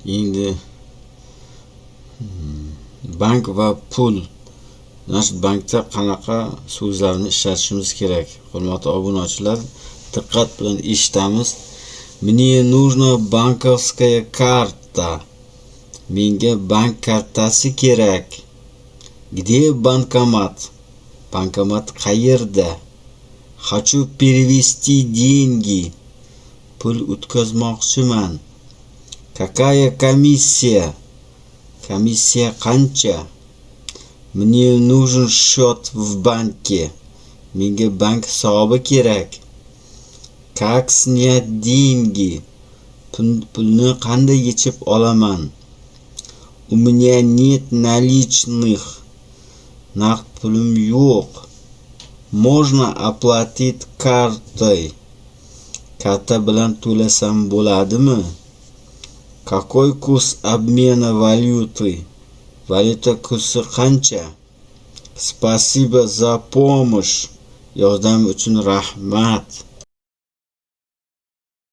Endi bank va pul. Bankda qanaqa so'zlarni ishlatishimiz kerak? Hurmatli obunachilar, diqqat bilan eshitamiz. Мне нужна банковская карта. Menga bank kartasi kerak. Где банкомат? Bankomat qayerda? Хочу перевести деньги. Pul o'tkazmoqchiman. Какая комиссия? Комиссия qancha? Мне нужен счет в банке. Menga bank hisobi kerak. Как снять деньги? Pulni qanday yechib olaman? У меня нет наличных. Naqd pulim yo'q. Можно оплатить картой. Karta bilan to'lasam bo'ladimi? Какой курс обмена валюты? Valyuta kursi qancha? Spasibo za помощь. Yordam uchun rahmat.